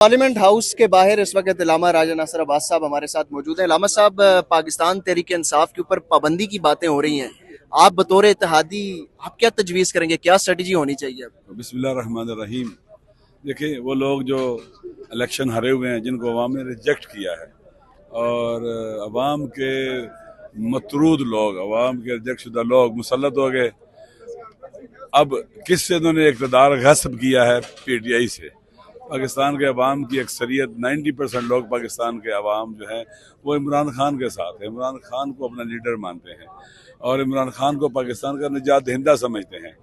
Parliament house के बाहर इस वक्त इलामा राजा नासिर अब्बास साहब हमारे साथ मौजूद हैं। इलामा साहब, पाकिस्तान तहरीक इंसाफ के ऊपर पाबंदी की बातें हो रही हैं, आप बतौर इत्तेहादी आप क्या तजवीज़ करेंगे, क्या स्ट्रेटजी होनी चाहिए? बिस्मिल्लाह रहमान रहीम। देखिए, वो लोग जो इलेक्शन हारे हुए हैं, जिनको अवाम ने रिजेक्ट किया है, और अवाम के मतरूद लोग, अवाम के रिजेक्ट शुदा लोग मुसल्लत हो गए। अब किससे इन्होंने इक़्तिदार गस्ब किया है? PTI से। पाकिस्तान के अवाम की अक्सरियत 90% लोग, पाकिस्तान के अवाम जो है वो इमरान खान के साथ है, इमरान खान को अपना लीडर मानते हैं और इमरान खान को पाकिस्तान का निजात दहिंदा समझते हैं।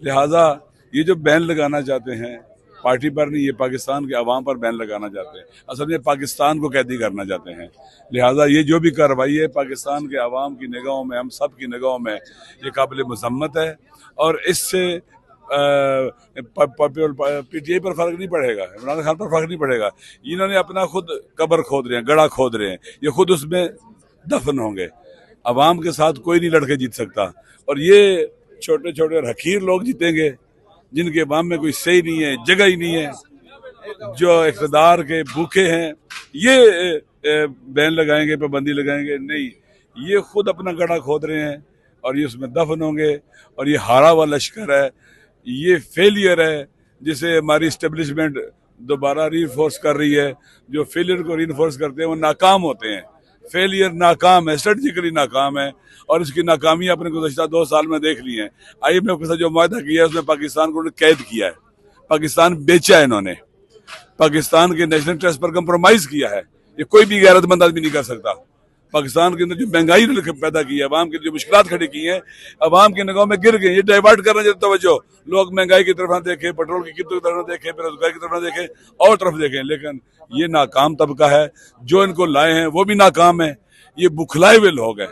लिहाजा ये जो बैन लगाना चाहते हैं, पार्टी पर नहीं, ये पाकिस्तान के अवाम पर बैन लगाना चाहते हैं। असल में पाकिस्तान को कैदी करना चाहते हैं। लिहाजा ये जो भी कार्रवाई है पाकिस्तान के अवाम की निगाहों में, हम सब की निगाहों में ये काबिल मज़म्मत है और इससे PTI पर फर्क नहीं पड़ेगा, इमरान खान पर फर्क नहीं पड़ेगा। इन्होंने अपना खुद कब्र खोद रहे हैं, गड़ा खोद रहे हैं, ये खुद उसमें दफन होंगे। अवाम के साथ कोई नहीं लड़के जीत सकता और ये छोटे छोटे और हकीर लोग जीतेंगे जिनके अवाम में कोई सही नहीं है, जगह ही नहीं है, जो इक़्तिदार के भूखे हैं। ये बैन लगाएंगे, पाबंदी लगाएंगे? नहीं, ये खुद अपना गड़ा खोद रहे हैं और ये उसमें दफन होंगे। और ये हारा हुआ लश्कर है, ये फेलियर है जिसे हमारी इस्टेब्लिशमेंट दोबारा रीइंफोर्स कर रही है। जो फेलियर को रीइंफोर्स करते हैं वो नाकाम होते हैं। फेलियर नाकाम है, स्ट्रेटजिकली नाकाम है और इसकी नाकामी अपने गुज़श्ता 2 साल में देख ली है। IMF के साथ जो मुआहदा किया है उसमें पाकिस्तान को कैद किया है, पाकिस्तान बेचा है इन्होंने, पाकिस्तान के नेशनल इंटरेस्ट पर कंप्रोमाइज किया है। ये कोई भी गैरतमंद आदमी नहीं कर सकता। पाकिस्तान के अंदर जो महंगाई पैदा की है, अवाम की जो मुश्किलात खड़ी की हैं, अवाम की निगाहों में गिर गई। ये डाइवर्ट करना चाहिए तवज्जो, लोग महंगाई की तरफ ना देखें, पेट्रोल की कीमतों की तरफ ना देखें, बेरोजगारी की तरफ ना देखें, और तरफ देखें। लेकिन ये नाकाम तबका है, जो इनको लाए हैं वो भी नाकाम है। ये बुखलाए हुए लोग हैं,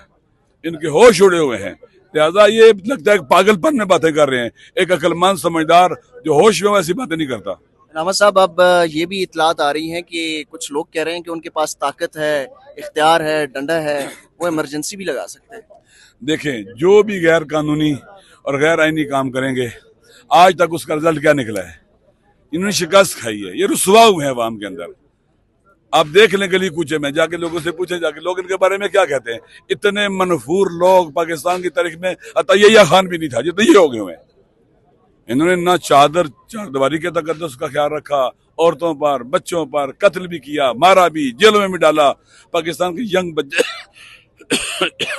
इनके होश उड़े हुए हैं। लिहाजा ये लगता है पागलपन में बातें कर रहे हैं। एक अक्लमंद समझदार जो होश में वैसी बातें नहीं करता। इलामा साहब, अब ये भी इतलात आ रही हैं कि कुछ लोग कह रहे हैं कि उनके पास ताकत है, इख्तियार है, डंडा है, वो इमरजेंसी भी लगा सकते हैं। देखें, जो भी गैर कानूनी और गैर आईनी काम करेंगे, आज तक उसका रिजल्ट क्या निकला है? इन्होंने शिकस्त खाई है, ये रुसवा हुए हैं अवाम के अंदर। आप देख लें गली कूचे में जाके, लोगों से पूछे जाके लोग इनके बारे में क्या कहते हैं। इतने मनफूर लोग पाकिस्तान की तारीख में अतैया खान भी नहीं था जितने ये हो गए हुए हैं। इन्होंने ना चारदीवारी के तकद्दुस का ख्याल रखा, औरतों पर, बच्चों पर कत्ल भी किया, मारा भी, जेलों में भी डाला। पाकिस्तान के यंग बच्चे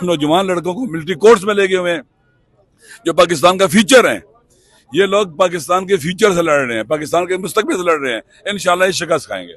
नौजवान लड़कों को मिलिट्री कोर्स में ले गए हुए हैं, जो पाकिस्तान का फ्यूचर है। ये लोग पाकिस्तान के फ्यूचर से लड़ रहे हैं, पाकिस्तान के मुस्तकबिल से लड़ रहे हैं। इंशाल्लाह ये शिकस्त खाएंगे।